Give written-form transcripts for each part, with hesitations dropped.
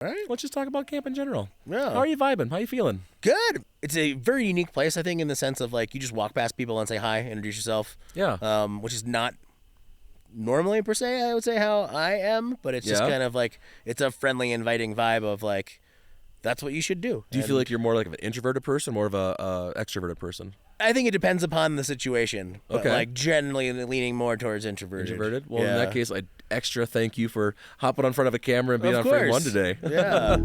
All right. Let's just talk about camp in general. Yeah. How are you vibing? How you feeling? Good. It's a very unique place, I think, in the sense of like you just walk past people and say hi, introduce yourself. Yeah. Which is not normally per se, I would say, how I am, but it's just kind of like it's a friendly, inviting vibe of like that's what you should do. Do you feel like you're more like an introverted person, more of a extroverted person? I think it depends upon the situation. But Okay. like generally leaning more towards introverted. Introverted? Well, yeah. in that case, I extra thank you for hopping on front of a camera and being Of on course. FrameOne today. Yeah.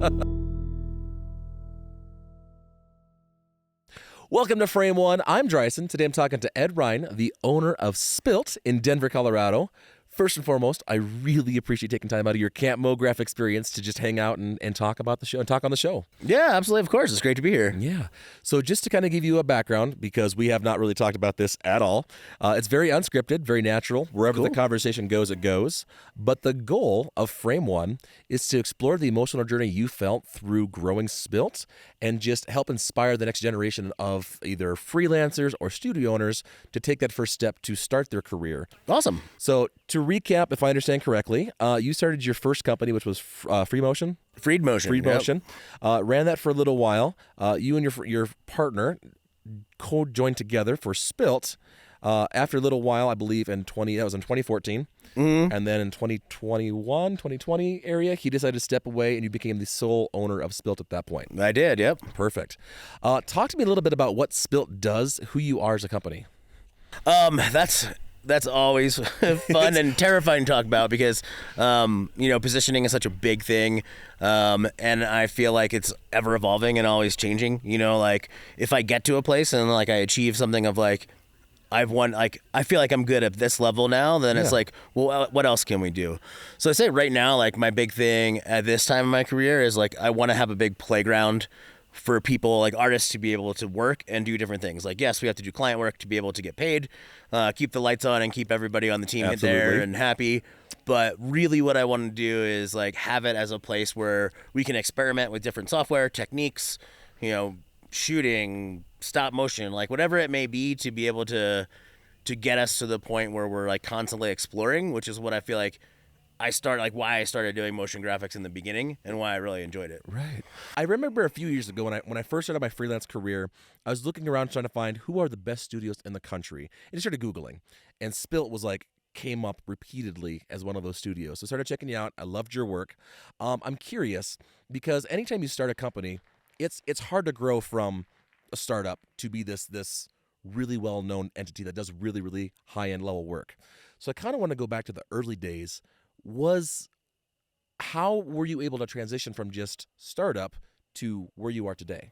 Welcome to FrameOne. I'm Drysen. Today I'm talking to Ed Rhine, the owner of Spillt in Denver, Colorado. First and foremost, I really appreciate taking time out of your Camp MoGraph experience to just hang out and talk about the show and talk on the show. Yeah, absolutely. Of course. It's great to be here. Yeah. So just to kind of give you a background, because we have not really talked about this at all, it's very unscripted, very natural. Wherever the conversation goes, it goes. But the goal of FrameOne is to explore the emotional journey you felt through growing Spillt and just help inspire the next generation of either freelancers or studio owners to take that first step to start their career. Awesome. So to recap, if I understand correctly, you started your first company, which was FreeMotion? Freed Motion. FreeMotion. Ran that for a little while. You and your partner co-joined together for Spillt. After a little while, I believe that was in 2014. Mm-hmm. And then in 2020 area, he decided to step away and you became the sole owner of Spillt at that point. I did, yep. Perfect. Talk to me a little bit about what Spillt does, who you are as a company. That's always fun and terrifying to talk about because, positioning is such a big thing. And I feel like it's ever evolving and always changing. Like if I get to a place and like I achieve something of like, I've won, like, I feel like I'm good at this level now, then it's like, well, what else can we do? So I say right now, like my big thing at this time in my career is like, I want to have a big playground for people like artists to be able to work and do different things. Like, yes, we have to do client work to be able to get paid, keep the lights on and keep everybody on the team there and happy. But really what I want to do is like have it as a place where we can experiment with different software techniques, shooting, stop motion, like whatever it may be to be able to get us to the point where we're like constantly exploring, which is what I feel like why I started doing motion graphics in the beginning and why I really enjoyed it. Right. I remember a few years ago when I first started my freelance career, I was looking around trying to find who are the best studios in the country. And I started Googling. And Spillt came up repeatedly as one of those studios. So I started checking you out. I loved your work. I'm curious because anytime you start a company, it's hard to grow from a startup to be this really well-known entity that does really, really high-end level work. So I kind of want to go back to the early days. How were you able to transition from just startup to where you are today?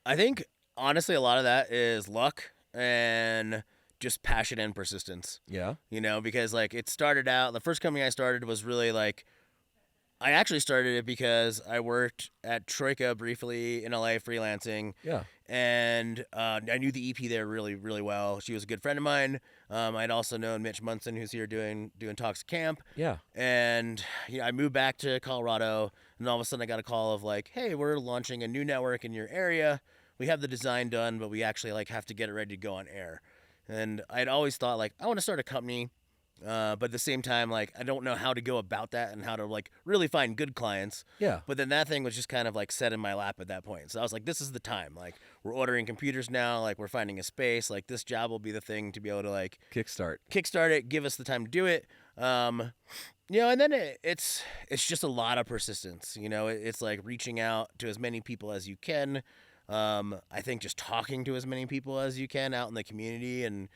I think honestly a lot of that is luck and just passion and persistence. Yeah. Because like it started out, the first company I started was really like, I actually started it because I worked at Troika briefly in LA freelancing. Yeah. And I knew the EP there really, really well. She was a good friend of mine. I'd also known Mitch Munson, who's here doing talks at camp. Yeah. And I moved back to Colorado, and all of a sudden I got a call of like, hey, we're launching a new network in your area. We have the design done, but we actually like have to get it ready to go on air. And I'd always thought like, I want to start a company. But at the same time, like, I don't know how to go about that and how to, like, really find good clients. Yeah. But then that thing was just kind of, like, set in my lap at that point. So I was like, this is the time. Like, we're ordering computers now. Like, we're finding a space. Like, this job will be the thing to be able to, like... Kickstart it, give us the time to do it. And then it's just a lot of persistence. It's, like, reaching out to as many people as you can. I think just talking to as many people as you can out in the community and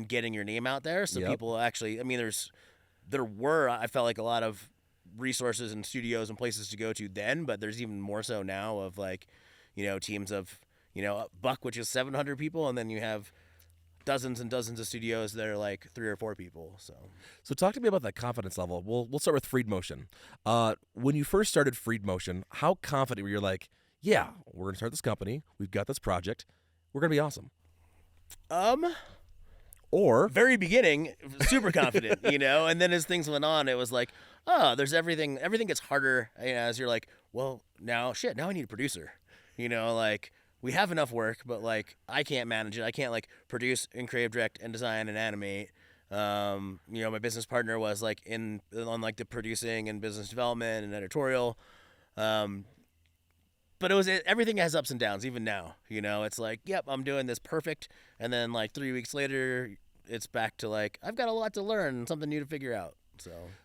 getting your name out there so people actually, I felt like a lot of resources and studios and places to go to then, but there's even more so now of like, teams of, Buck, which is 700 people, and then you have dozens and dozens of studios that are like 3 or 4 people. So talk to me about that confidence level. We'll start with FreeMotion. When you first started FreeMotion, how confident were you? Like, yeah, we're going to start this company. We've got this project. We're going to be awesome. Or very beginning, super confident, and then as things went on, it was like, there's everything gets harder, as you're like, well, now I need a producer, like we have enough work, but like I can't manage it. I can't like produce and creative direct and design and animate. My business partner was like on like the producing and business development and editorial. But everything has ups and downs, even now. You know, it's like, yep, I'm doing this perfect, and then like 3 weeks later, it's back to like, I've got a lot to learn and something new to figure out.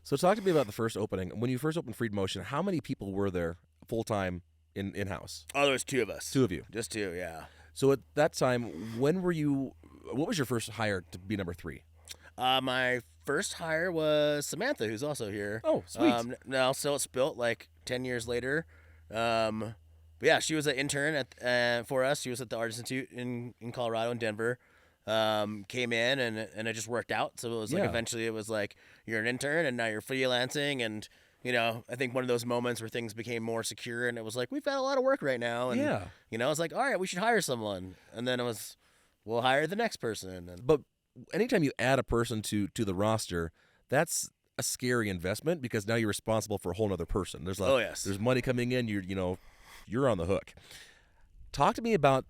So talk to me about the first opening. When you first opened Freed Motion, how many people were there full time in-house? Oh, there was 2 of us. 2 of you. Just 2, yeah. So at that time, what was your first hire to be number 3? My first hire was Samantha, who's also here. Oh, sweet. Now still at Spillt, like 10 years later. But yeah, she was an intern for us. She was at the Art Institute in Colorado, in Denver. Came in and it just worked out. So it was like eventually it was like, you're an intern and now you're freelancing. And, you know, I think one of those moments where things became more secure and it was like, we've got a lot of work right now. And, you know, it's like, all right, we should hire someone. And then it was, we'll hire the next person. But anytime you add a person to the roster, that's a scary investment because now you're responsible for a whole other person. There's there's money coming in. You're on the hook. Talk to me about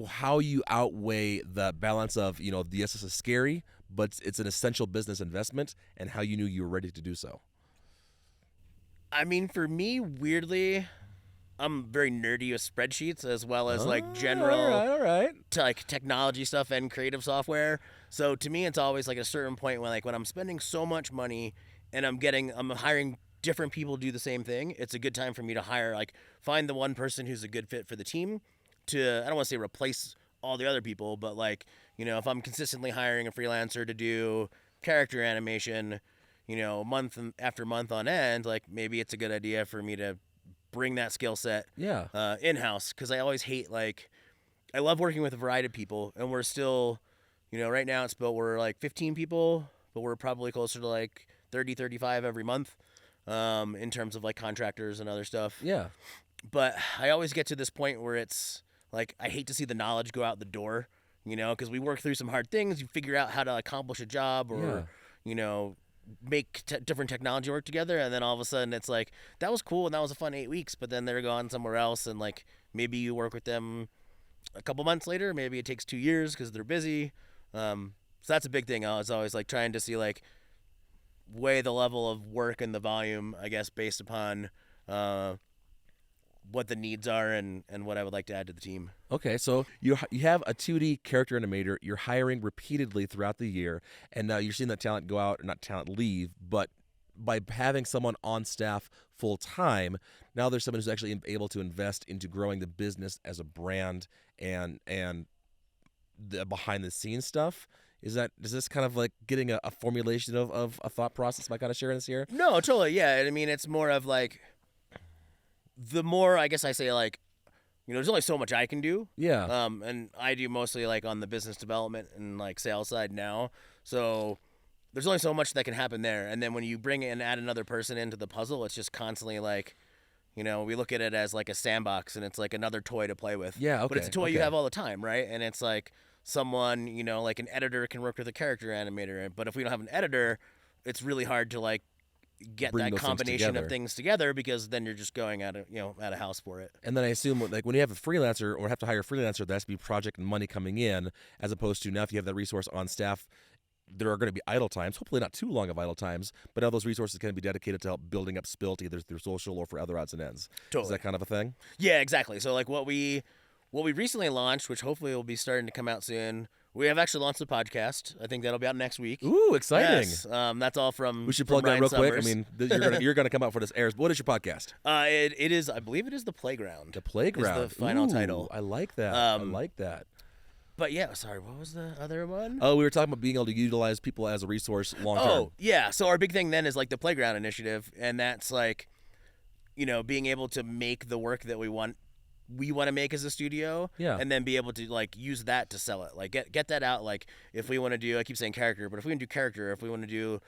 how you outweigh the balance of, yes, this is scary, but it's an essential business investment, and how you knew you were ready to do so. I mean, for me, weirdly, I'm very nerdy with spreadsheets as well as like general all right. Like technology stuff and creative software. So to me, it's always like a certain point when I'm spending so much money and I'm hiring different people to do the same thing. It's a good time for me to find the one person who's a good fit for the team to, I don't want to say replace all the other people, but if I'm consistently hiring a freelancer to do character animation, month after month on end, like maybe it's a good idea for me to bring that skill set in-house, because I always hate, I love working with a variety of people, and we're still, right now at Spillt we're like 15 people, but we're probably closer to 30, 35 every month in terms of contractors and other stuff. Yeah. But I always get to this point where it's I hate to see the knowledge go out the door, because we work through some hard things. You figure out how to accomplish a job or, make different technology work together, and then all of a sudden it's that was cool and that was a fun 8 weeks, but then they're gone somewhere else, and maybe you work with them a couple months later, maybe it takes 2 years because they're busy. So that's a big thing. I was always trying to see weigh the level of work and the volume, I guess, based upon what the needs are and what I would like to add to the team. Okay, so you have a 2D character animator. You're hiring repeatedly throughout the year, and now you're seeing that talent go out, or not talent leave, but by having someone on staff full time, now there's someone who's actually able to invest into growing the business as a brand and the behind the scenes stuff. Is this kind of getting a formulation of a thought process by kind of sharing this here? No, totally, yeah. I mean, it's more of the more, I guess I say, there's only so much I can do. Yeah. And I do mostly on the business development and sales side now. So there's only so much that can happen there. And then when you bring and add another person into the puzzle, it's just constantly we look at it as a sandbox, and it's another toy to play with. Yeah, okay. But it's a toy you have all the time, right? And it's someone, an editor can work with a character animator. But if we don't have an editor, it's really hard to get Bring that those combination of things together, because then you're just going out of house for it. And then I assume when you have a freelancer or have to hire a freelancer, there has to be project and money coming in, as opposed to now if you have that resource on staff, there are going to be idle times, hopefully not too long of idle times, but all those resources can be dedicated to help building up Spillt, either through social or for other odds and ends. Totally. Is that kind of a thing? Yeah, exactly. So what we recently launched, which hopefully will be starting to come out soon, we have actually launched the podcast. I think that'll be out next week. Ooh, exciting! Yes, that's all from. We should plug that real quick. I mean, you're gonna come out for this airs. But what is your podcast? It is. I believe it is The Playground. The Playground. Is the final title. I like that. But yeah, sorry. What was the other one? Oh, we were talking about being able to utilize people as a resource long term. Oh, yeah. So our big thing then is the Playground initiative, and that's being able to make the work that we want to make as a studio, and then be able to use that to sell it, get that out. If we want to do, I keep saying character, but if we want to do character, if we want to do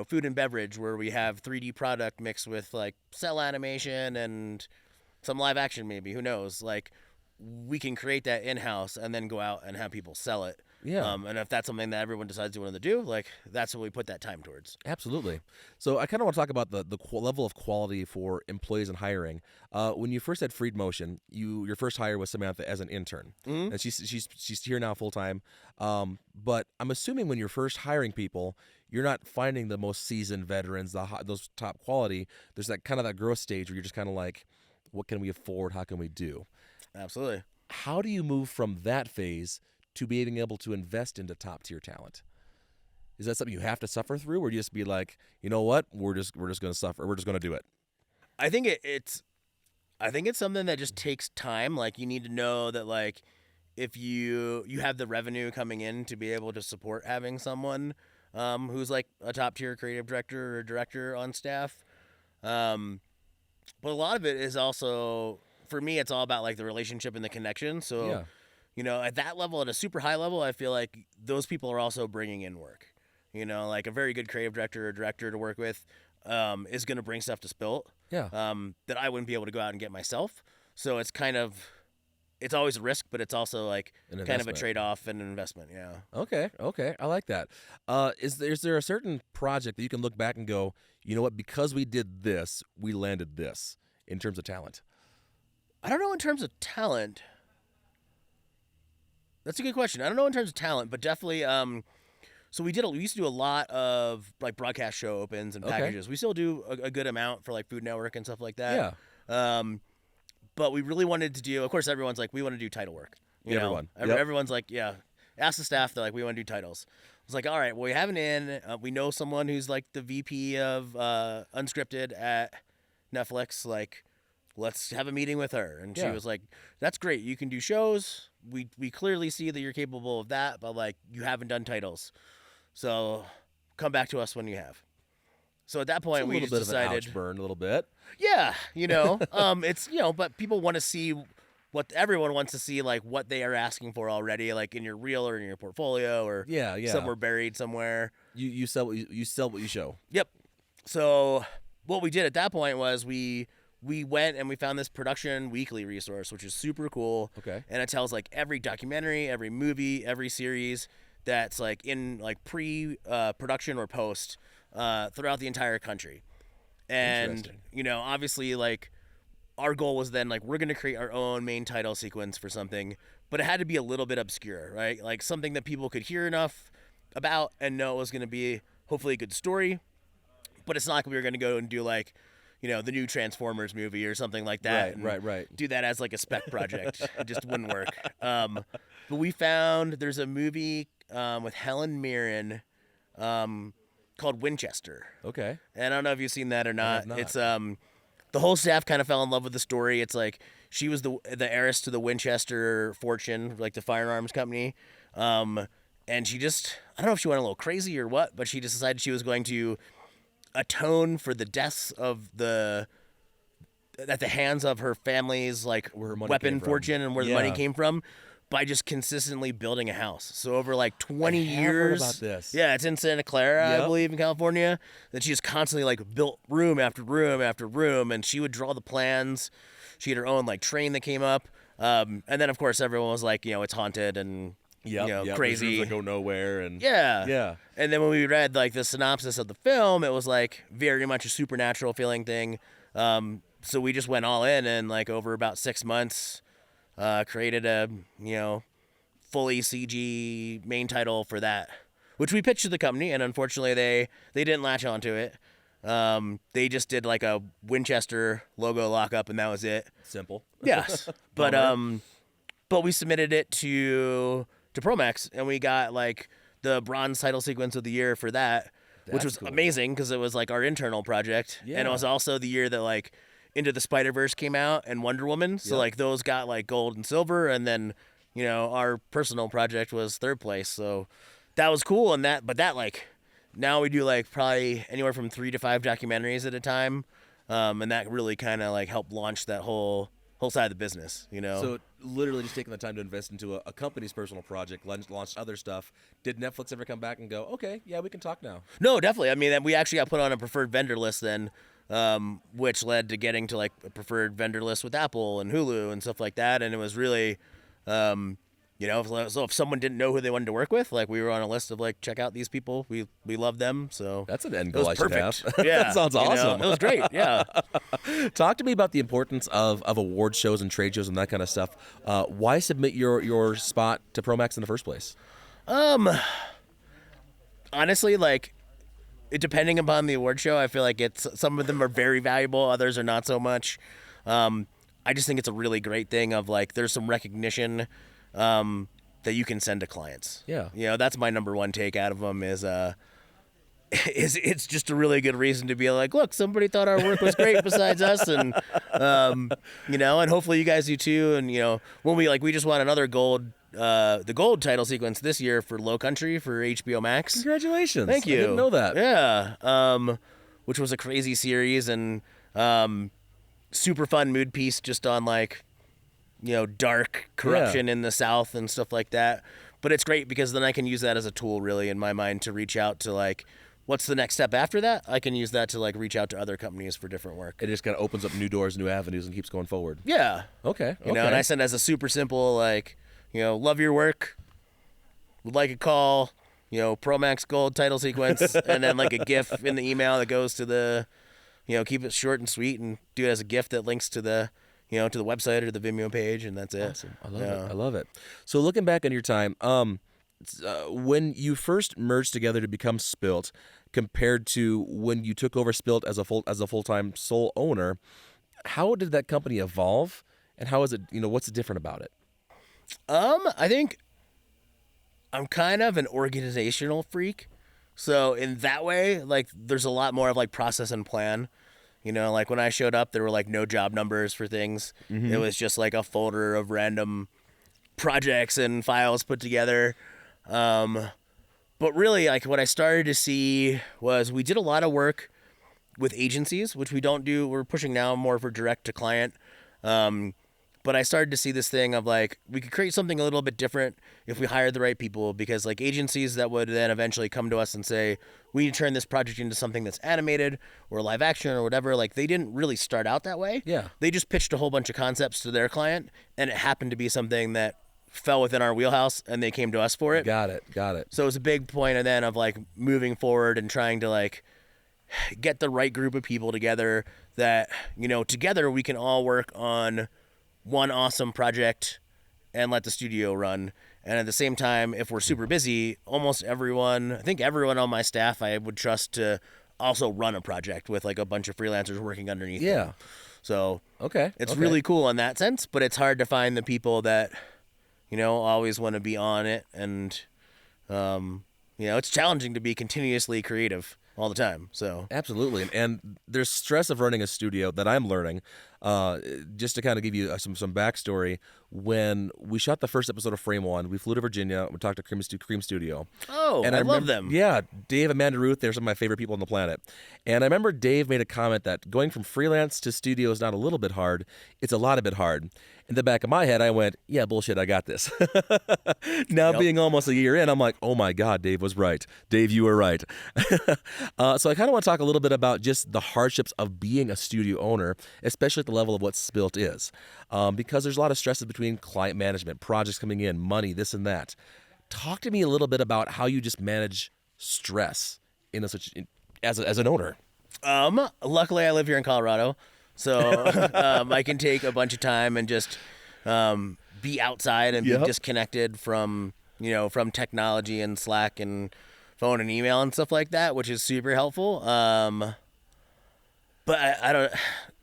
food and beverage, where we have 3D product mixed with cell animation and some live action, maybe, who knows, we can create that in-house and then go out and have people sell it. Yeah. And if that's something that everyone decides they want to do, that's what we put that time towards. Absolutely. So I kind of want to talk about the level of quality for employees and hiring. When you first had Freed Motion, your first hire was Samantha as an intern, and she's here now full time. But I'm assuming when you're first hiring people, you're not finding the most seasoned veterans, those top quality. There's that kind of that growth stage where you're just kind of like, what can we afford? How can we do? Absolutely. How do you move from that phase to being able to invest into top tier talent? Is that something you have to suffer through, or do you just be like, you know what, we're just going to suffer. We're just going to do it. I think it's something that just takes time. Like, you need to know that, like, if you have the revenue coming in to be able to support having someone who's like a top tier creative director or director on staff. But a lot of it is also, for me, it's all about like the relationship and the connection. So, at that level, at a super high level, I feel like those people are also bringing in work. Like a very good creative director or director to work with is going to bring stuff to Spillt that I wouldn't be able to go out and get myself. So it's always a risk, but it's also like kind of a trade-off and an investment. Yeah. Okay. I like that. Is there a certain project that you can look back and go, you know what, because we did this, we landed this in terms of talent? I don't know in terms of talent. That's a good question. I don't know in terms of talent, but definitely. So we used to do a lot of like broadcast show opens and packages. We still do a good amount for like Food Network and stuff like that. Yeah. But we really wanted to do. Of course, everyone's like, we want to do title work. Everyone's like, yeah. Ask the staff. They're like, we want to do titles. I was like, all right. Well, we have an in. We know someone who's like the VP of unscripted at Netflix. Like, let's have a meeting with her. And she was like, that's great. You can do shows. We clearly see that you're capable of that, but like, you haven't done titles. So come back to us when you have. So at that point, we just decided, of an ouch burn a little bit. Yeah, it's but people want to see what everyone wants to see, like what they are asking for already, like in your reel or in your portfolio or somewhere buried somewhere. You sell what you show. Yep. So what we did at that point was we went and we found this production weekly resource, which is super cool. Okay. And it tells like every documentary, every movie, every series that's like in like pre-production or post throughout the entire country. And, obviously like our goal was then like, we're going to create our own main title sequence for something, but it had to be a little bit obscure, right? Like something that people could hear enough about and know it was going to be hopefully a good story, but it's not like we were going to go and do like, the new Transformers movie or something like that. Right. Do that as like a spec project. It just wouldn't work. But we found there's a movie with Helen Mirren called Winchester. Okay. And I don't know if you've seen that or not. I have not. It's the whole staff kind of fell in love with the story. It's like she was the heiress to the Winchester fortune, like the firearms company. And she just, I don't know if she went a little crazy or what, but she just decided she was going to atone for the deaths of at the hands of her family's like weapon fortune and where the money came from by just consistently building a house. So over like 20 years. Heard about this. Yeah, it's in Santa Clara, I believe, in California. That she just constantly like built room after room after room, and she would draw the plans. She had her own like train that came up, and then of course everyone was like, it's haunted and crazy. Rooms that go nowhere and yeah. And then when we read like the synopsis of the film, it was like very much a supernatural feeling thing. So we just went all in and like over about 6 months. Created a, fully CG main title for that, which we pitched to the company, and unfortunately they didn't latch onto it. They just did like a Winchester logo lockup, and that was it. Simple. Yes, but we submitted it to Promax, and we got like the bronze title sequence of the year for that, which was cool. amazing because it was like our internal project, and it was also the year that like Into the Spider-Verse came out and Wonder Woman. So like those got like gold and silver, and then, our personal project was third place. So that was cool. But that like, now we do like probably anywhere from 3 to 5 documentaries at a time. And that really kind of like helped launch that whole side of the business, So literally just taking the time to invest into a company's personal project, launched other stuff. Did Netflix ever come back and go, okay, yeah, we can talk now? No, definitely. I mean, we actually got put on a preferred vendor list then, which led to getting to like a preferred vendor list with Apple and Hulu and stuff like that. And it was really, so if someone didn't know who they wanted to work with, like we were on a list of like, check out these people. We love them. So that's an end goal I should have. Yeah. That sounds awesome. It was great. Yeah. Talk to me about the importance of award shows and trade shows and that kind of stuff. Why submit your spot to Promax in the first place? Honestly, like depending upon the award show, I feel like some of them are very valuable, others are not so much. I just think it's a really great thing of like there's some recognition that you can send to clients. Yeah. That's my number one take out of them is it's just a really good reason to be like, look, somebody thought our work was great besides us, and and hopefully you guys do too. And when we just won another the gold title sequence this year for Low Country for HBO Max. Congratulations! Thank you. I didn't know that. Yeah, which was a crazy series and super fun mood piece just on like dark corruption in the South and stuff like that. But it's great because then I can use that as a tool really in my mind to reach out to like, what's the next step after that? I can use that to like reach out to other companies for different work. It just kind of opens up new doors, new avenues, and keeps going forward. Yeah. Okay. And I send as a super simple like, love your work, would like a call, Pro Max Gold title sequence, and then like a GIF in the email that goes to the, keep it short and sweet and do it as a GIF that links to the to the website or the Vimeo page, and that's it. Awesome. I love it. I love it. So looking back on your time, when you first merged together to become Spillt, compared to when you took over Spillt as a full-time sole owner, how did that company evolve, and how is it? What's different about it? I think I'm kind of an organizational freak, so in that way, like, there's a lot more of like process and plan. Like when I showed up, there were like no job numbers for things. Mm-hmm. It was just like a folder of random projects and files put together. But really, like what I started to see was we did a lot of work with agencies, which we don't do. We're pushing now more for direct to client. But I started to see this thing of like, we could create something a little bit different if we hired the right people, because like agencies that would then eventually come to us and say, we need to turn this project into something that's animated or live action or whatever. Like they didn't really start out that way. Yeah. They just pitched a whole bunch of concepts to their client, and it happened to be something that fell within our wheelhouse, and they came to us for it. Got it. So it was a big point then of like moving forward and trying to like get the right group of people together that, together we can all work on one awesome project and let the studio run. And at the same time, if we're super busy, I think everyone on my staff I would trust to also run a project with like a bunch of freelancers working underneath them. So it's really cool in that sense, but it's hard to find the people that always want to be on it, and it's challenging to be continuously creative all the time. So absolutely, and there's stress of running a studio that I'm learning. Just to kind of give you some backstory, when we shot the first episode of FrameOne, we flew to Virginia. We talked to Cream Studio. Oh, and I love them. Yeah, Dave, Amanda, Ruth, they're some of my favorite people on the planet. And I remember Dave made a comment that going from freelance to studio is not a little bit hard; it's a lot of bit hard. In the back of my head, I went, yeah, bullshit, I got this. Now, being almost a year in, I'm like, oh my God, Dave was right. Dave, you were right. So I kind of want to talk a little bit about just the hardships of being a studio owner, especially at the level of what Spillt is. Because there's a lot of stresses between client management, projects coming in, money, this and that. Talk to me a little bit about how you just manage stress as an owner. Luckily, I live here in Colorado. So I can take a bunch of time and just be outside and be disconnected from technology and Slack and phone and email and stuff like that, which is super helpful. But I don't.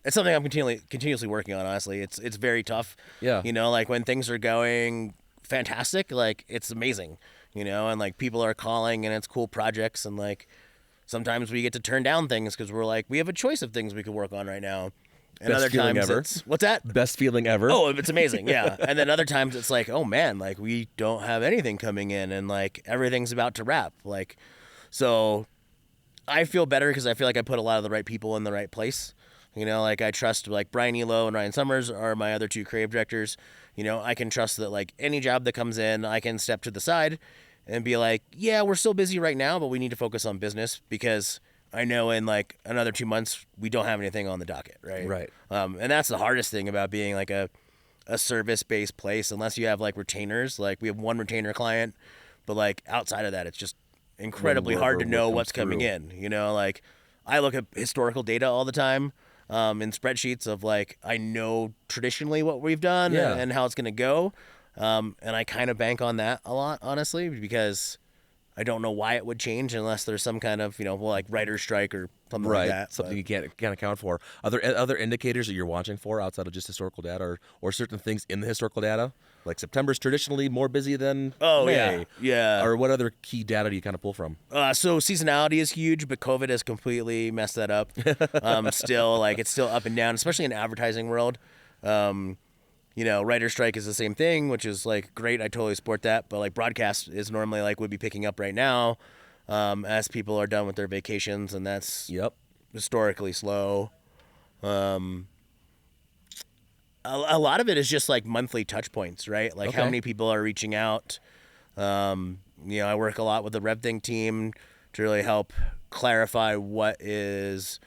It's something I'm continuously working on. Honestly, it's very tough. Yeah. Like when things are going fantastic, like it's amazing. And like people are calling and it's cool projects, and like sometimes we get to turn down things because we're like, we have a choice of things we could work on right now. And Best other feeling times ever. what's that? Best feeling ever. Oh, it's amazing, yeah. And then other times it's like, oh man, like we don't have anything coming in, and like everything's about to wrap. Like, so I feel better because I feel like I put a lot of the right people in the right place. Like I trust like Brian Elo and Ryan Summers are my other two creative directors. I can trust that like any job that comes in, I can step to the side and be like, yeah, we're still busy right now, but we need to focus on business because I know in like another 2 months we don't have anything on the docket, right? Right. And that's the hardest thing about being like a service-based place, unless you have like retainers. Like we have one retainer client, but like outside of that, it's just incredibly hard to know what's coming in. Like I look at historical data all the time in spreadsheets of like, I know traditionally what we've done and how it's going to go. And I kind of bank on that a lot, honestly, because I don't know why it would change unless there's some kind of, like writer's strike or something like that. Something you can't account for. Are there other indicators that you're watching for outside of just historical data, or certain things in the historical data? Like September's traditionally more busy than May. Yeah. Or what other key data do you kind of pull from? So seasonality is huge, but COVID has completely messed that up. Still, it's still up and down, especially in advertising world. Writer strike is the same thing, which is like great. I totally support that. But like broadcast is normally would be picking up right now, as people are done with their vacations, and that's historically slow. A lot of it is just like monthly touch points, right? Like how many people are reaching out. I work a lot with the RevThink team to really help clarify what is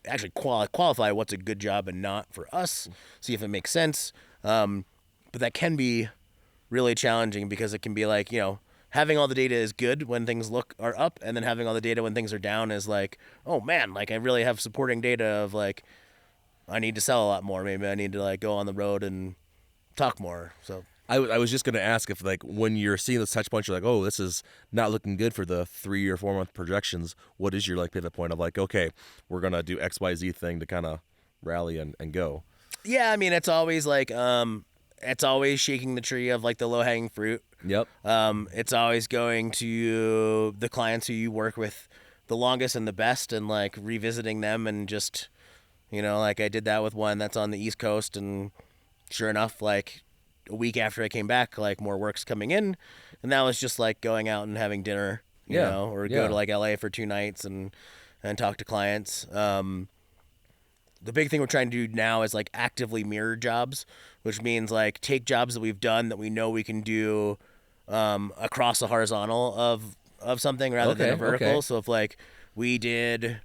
actually qualify what's a good job and not for us, see if it makes sense. But that can be really challenging because it can be having all the data is good when things are up, and then having all the data when things are down is like, oh man, I really have supporting data of I need to sell a lot more. Maybe I need to go on the road and talk more. So I was just going to ask if when you're seeing those touch points, you're like, oh, this is not looking good for the 3 or 4 month projections. What is your pivot point of okay, we're going to do XYZ thing to kind of rally and go? Yeah, I mean, it's always it's always shaking the tree of the low hanging fruit. Yep. It's always going to the clients who you work with the longest and the best, and revisiting them, and just I did that with one that's on the East Coast, and sure enough, a week after I came back, more work's coming in, and that was just going out and having dinner, or go to LA for 2 nights and talk to clients. The big thing we're trying to do now is actively mirror jobs, which means take jobs that we've done that we know we can do across the horizontal of something rather than a vertical. Okay. So if we did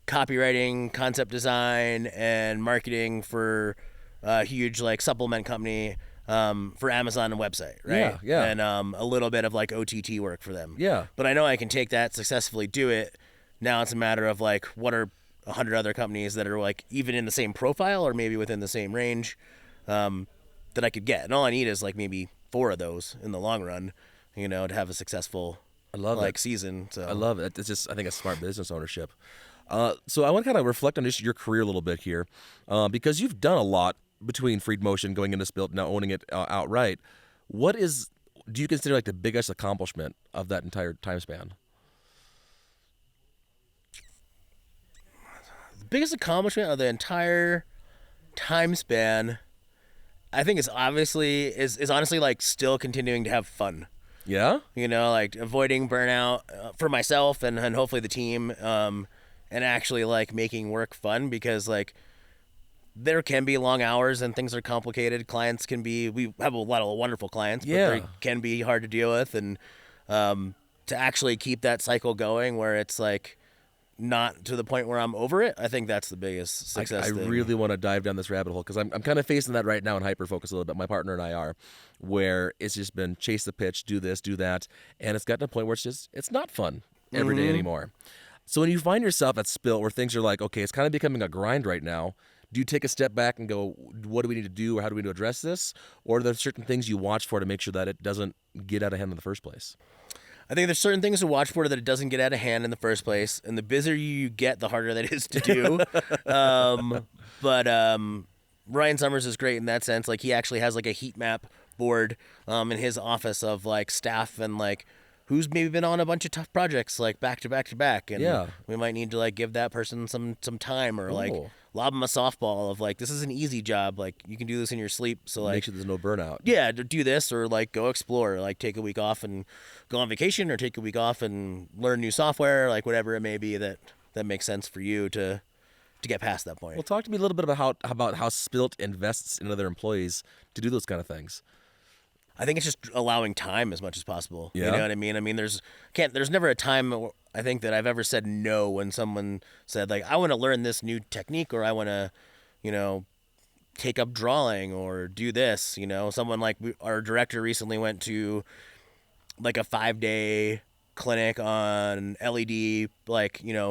copywriting, concept design, and marketing for a huge supplement company for Amazon and website, right? Yeah. And a little bit of OTT work for them. Yeah. But I know I can take that, successfully do it. Now it's a matter of what are 100 other companies that are even in the same profile or maybe within the same range that I could get. And all I need is maybe 4 of those in the long run, to have a successful season. So I love it. It's just, I think, a smart business ownership. So I want to kind of reflect on just your career a little bit here, because you've done a lot between Freed Motion, going into Spillt, now owning it outright. Do you consider the biggest accomplishment of that entire time span? The biggest accomplishment of the entire time span, I think, is honestly still continuing to have fun. Yeah? Avoiding burnout for myself and hopefully the team, and actually making work fun, because there can be long hours and things are complicated. We have a lot of wonderful clients, but they can be hard to deal with, and to actually keep that cycle going where it's not to the point where I'm over it, I think that's the biggest success I thing. really want to dive down this rabbit hole, because I'm kind of facing that right now in hyper-focus a little bit. My partner and I are, where it's just been chase the pitch, do this, do that, and it's gotten to a point where it's not fun every day anymore. So when you find yourself at Spillt, where things are okay, it's kind of becoming a grind right now, do you take a step back and go, what do we need to do, or how do we need to address this? Or are there certain things you watch for to make sure that it doesn't get out of hand in the first place? I think there's certain things to watch for that it doesn't get out of hand in the first place, and the busier you get, the harder that is to do. But Ryan Summers is great in that sense. He actually has a heat map board in his office of staff and who's maybe been on a bunch of tough projects back to back to back, and we might need to give that person some time, or lob them a softball of this is an easy job, you can do this in your sleep, so make sure there's no burnout. Yeah, do this, or go explore, take a week off and go on vacation, or take a week off and learn new software, whatever it may be that makes sense for you to get past that point. Well, talk to me a little bit about how Spillt invests in other employees to do those kind of things. I think it's just allowing time as much as possible. Yeah. You know what I mean? I mean, there's never a time, I think, that I've ever said no when someone said I want to learn this new technique, or I want to, take up drawing or do this. Someone our director recently went to a 5-day clinic on LED,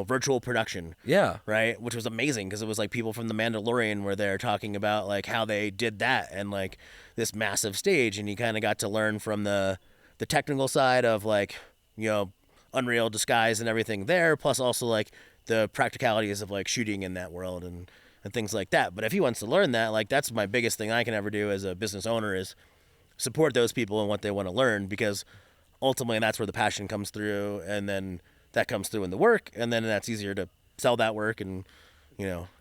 virtual production. Yeah. Right? Which was amazing, because it was people from The Mandalorian were there talking about how they did that, and this massive stage, and you kind of got to learn from the technical side of Unreal disguise and everything there, plus also like the practicalities of like shooting in that world and things like that. But if he wants to learn that, like that's my biggest thing I can ever do as a business owner is support those people and what they want to learn, because ultimately that's where the passion comes through, and then that comes through in the work, and then that's easier to sell that work and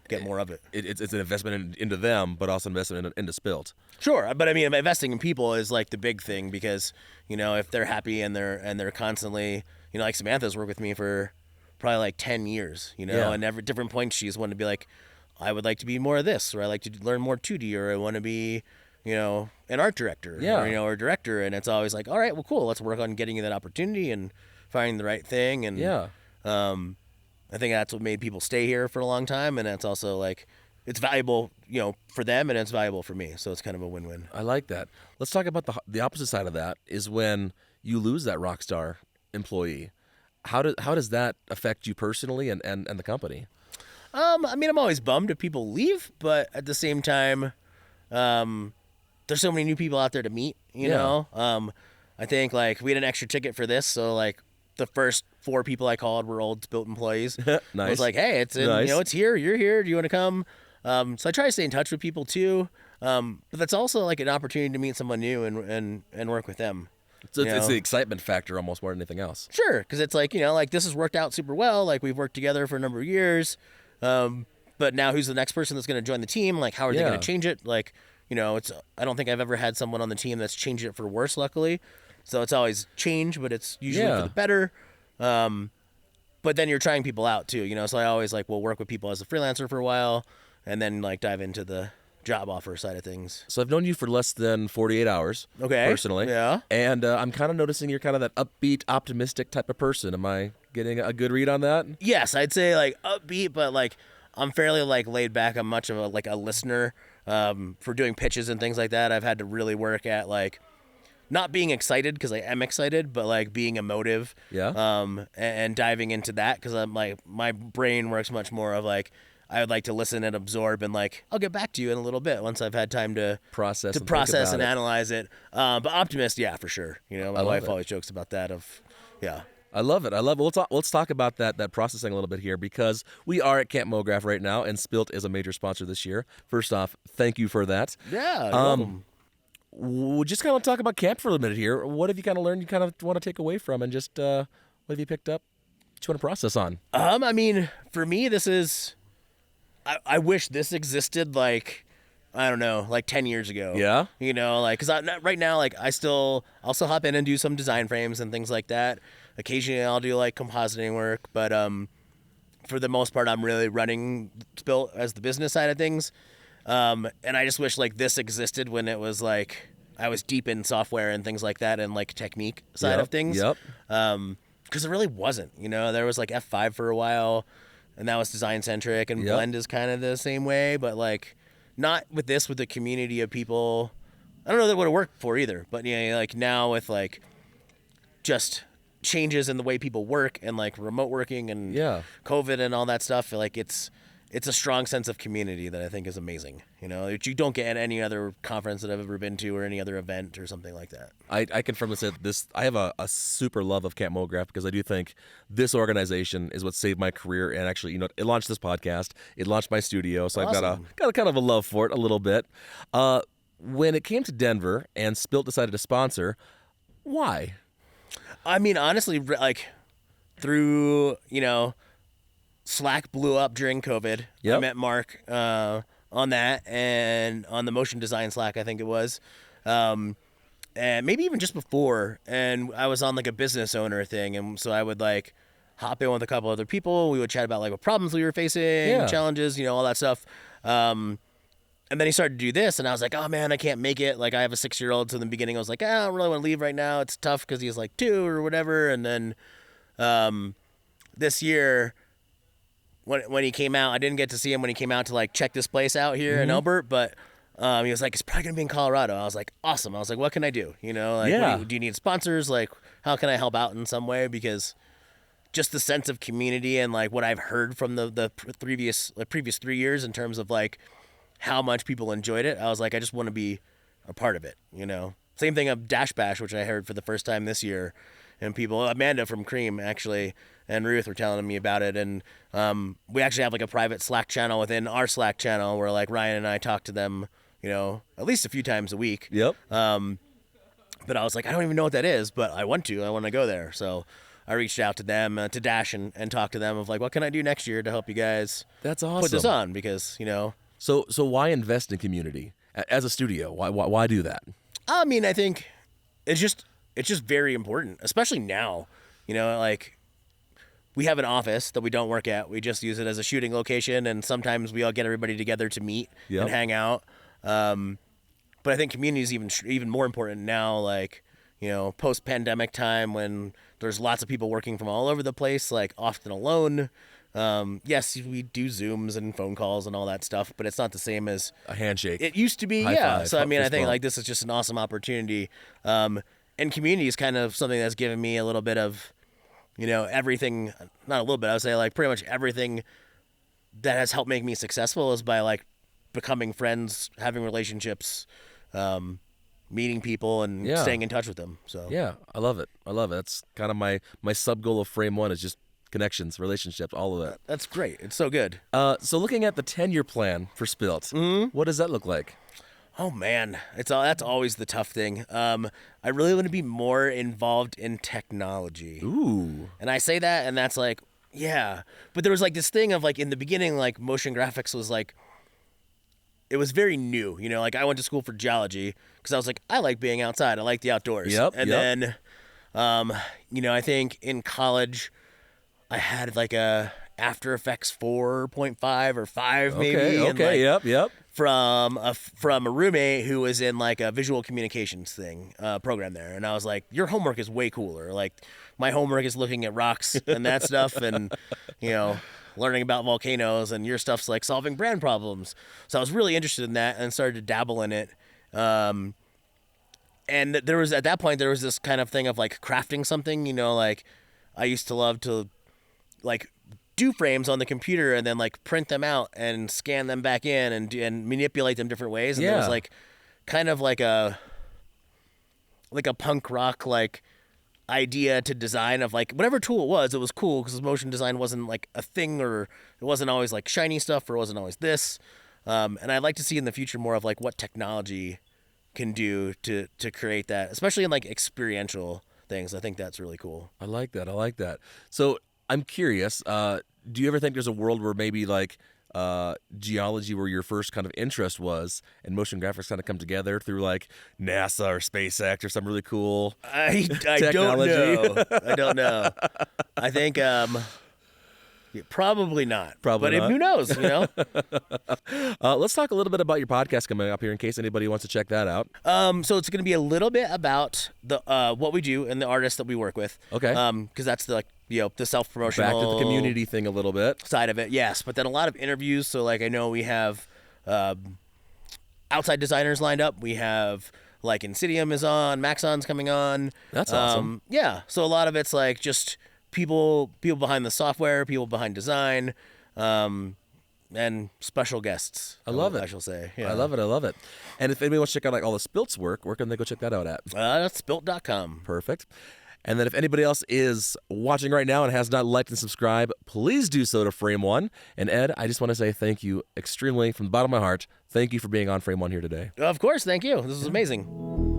get more of it. It's an investment into them, but also investment into Spillt. Sure, but I mean, investing in people is like the big thing, because if they're happy and they're constantly like Samantha's worked with me for probably like 10 years, and every different points she's wanted to be like, I would like to be more of this, or I like to learn more 2D, or I want to be an art director, or a director, and it's always like, all right, well, cool, let's work on getting you that opportunity and finding the right thing, and I think that's what made people stay here for a long time, and that's also like it's valuable, for them, and it's valuable for me, so it's kind of a win-win. I like that. Let's talk about the opposite side of that is when you lose that rock star employee. How does that affect you personally and the company? I mean, I'm always bummed if people leave, but at the same time, there's so many new people out there to meet, you know? I think like we had an extra ticket for this, so like the first 4 people I called were old Spillt employees. Nice. I was like, hey, it's it's here, you're here, do you want to come? So I try to stay in touch with people too, but that's also like an opportunity to meet someone new and work with them. So it's the excitement factor almost more than anything else. Sure, because it's like, like this has worked out super well, like we've worked together for a number of years, but now who's the next person that's going to join the team? Like, how are they going to change it? Like, I don't think I've ever had someone on the team that's changed it for worse, luckily. So it's always change, but it's usually for the better. But then you're trying people out too, so I always like will work with people as a freelancer for a while and then like dive into the job offer side of things. So I've known you for less than 48 hours, personally. Yeah. And I'm kind of noticing you're kind of that upbeat, optimistic type of person. Am I getting a good read on that? Yes, I'd say like upbeat, but like I'm fairly like laid back. I'm much of a listener. For doing pitches and things like that, I've had to really work at like not being excited, because I am excited, but like being emotive. And diving into that, because I'm like my brain works much more of like I would like to listen and absorb, and like I'll get back to you in a little bit once I've had time to process and analyze it. But optimist, yeah, for sure. My wife always jokes about that. I love it. Let's talk about that processing a little bit here, because we are at Camp MoGraph right now, and Spillt is a major sponsor this year. First off, thank you for that. Yeah. We'll just kind of talk about camp for a minute here. What have you kind of learned you kind of want to take away from, and just what have you picked up that you want to process on? I mean, for me, this is. I wish this existed like, I don't know, like 10 years ago. Yeah. Like, because right now, like, I'll still hop in and do some design frames and things like that. Occasionally, I'll do like compositing work, but for the most part, I'm really running Spillt as the business side of things. And I just wish like this existed when it was like I was deep in software and things like that, and like technique side of things. Because it really wasn't. There was like F5 for a while, and that was design centric, and Blend is kind of the same way, but like not with this, with the community of people. I don't know that would have worked for either, but like now with like just changes in the way people work and like remote working and COVID and all that stuff, like it's a strong sense of community that I think is amazing, that you don't get at any other conference that I've ever been to or any other event or something like that. I can firmly say this. I have a super love of Camp MoGraph, because I do think this organization is what saved my career, and actually, it launched this podcast, it launched my studio, so Awesome. I've got a kind of a love for it a little bit. When it came to Denver and Spillt decided to sponsor, why? I mean, honestly, like through Slack blew up during COVID. I met Mark on that, and on the motion design Slack, I think it was, and maybe even just before. And I was on like a business owner thing, and so I would like hop in with a couple other people. We would chat about like what problems we were facing, challenges, all that stuff. And then he started to do this, and I was like, oh man, I can't make it. Like I have a 6-year-old, so in the beginning I was like, I don't really want to leave right now. It's tough because he's like 2 or whatever. And then this year, when he came out, I didn't get to see him when he came out to like check this place out here in Elbert, but he was like, it's probably gonna be in Colorado. I was like, awesome. I was like, what can I do? Like, do you need sponsors? Like, how can I help out in some way? Because just the sense of community and like what I've heard from the previous 3 years in terms of like how much people enjoyed it, I was like, I just want to be a part of it. Same thing of Dash Bash, which I heard for the first time this year. and people. Amanda from Cream actually and Ruth were telling me about it, and we actually have like a private Slack channel within our Slack channel where like Ryan and I talk to them, at least a few times a week. Yep. But I was like, I don't even know what that is, but I want to go there. So I reached out to them, to Dash, and talked to them of like, what can I do next year to help you guys That's awesome. put this on? Because, So why invest in community as a studio? Why do that? I mean, I think it's just very important, especially now. Like we have an office that we don't work at. We just use it as a shooting location, and sometimes we all get everybody together to meet and hang out. But I think community is even more important now, like, post-pandemic time when there's lots of people working from all over the place, like often alone. Yes, we do Zooms and phone calls and all that stuff, but it's not the same as A handshake. it used to be. High Yeah. five, So, I mean, I fist think bump. like this is just an awesome opportunity. And community is kind of something that's given me a little bit of, everything, not a little bit, I would say like pretty much everything that has helped make me successful is by like becoming friends, having relationships, meeting people and staying in touch with them. So Yeah, I love it. That's kind of my sub goal of FrameOne is just connections, relationships, all of that. that's great. It's so good. So looking at the 10-year plan for Spillt, what does that look like? Oh man, that's always the tough thing. I really want to be more involved in technology. Ooh. And I say that, and that's like, yeah. But there was like this thing of like in the beginning, like motion graphics was like, it was very new. Like I went to school for geology because I was like, I like being outside. I like the outdoors. Yep, And then, I think in college, I had like a After Effects 4.5 or 5 maybe. Okay, and, like, yep. From a roommate who was in like a visual communications thing program there, and I was like, your homework is way cooler. Like my homework is looking at rocks and that stuff, and learning about volcanoes, and your stuff's like solving brand problems. So I was really interested in that and started to dabble in it. And there was at that point there was this kind of thing of like crafting something. Like I used to love to like do frames on the computer and then like print them out and scan them back in and manipulate them different ways. And there was like kind of like a punk rock like idea to design of like whatever tool it was cool because motion design wasn't like a thing, or it wasn't always like shiny stuff, or it wasn't always this. And I'd like to see in the future more of like what technology can do to create that, especially in like experiential things. I think that's really cool. I like that. So I'm curious, do you ever think there's a world where maybe like geology, where your first kind of interest was, and motion graphics kind of come together through like NASA or SpaceX or some really cool I technology? I don't know. I think probably not. Probably but not. Who knows? Let's talk a little bit about your podcast coming up here in case anybody wants to check that out. So it's going to be a little bit about the what we do and the artists that we work with. Okay. Because that's the the self-promotional Back to the community thing a little bit. side of it. Yes, but then a lot of interviews. So like I know we have outside designers lined up. We have like Insidium is on, Maxon's coming on. That's awesome. Yeah. So a lot of it's like just people behind the software, people behind design, and special guests. I love it. I shall say. Yeah. I love it. And if anybody wants to check out like all the Spilt's work, where can they go check that out at? That's Spillt.com. Perfect. And then if anybody else is watching right now and has not liked and subscribed, please do so to FrameOne. And Ed, I just want to say thank you extremely from the bottom of my heart. Thank you for being on FrameOne here today. Of course. Thank you. This is amazing.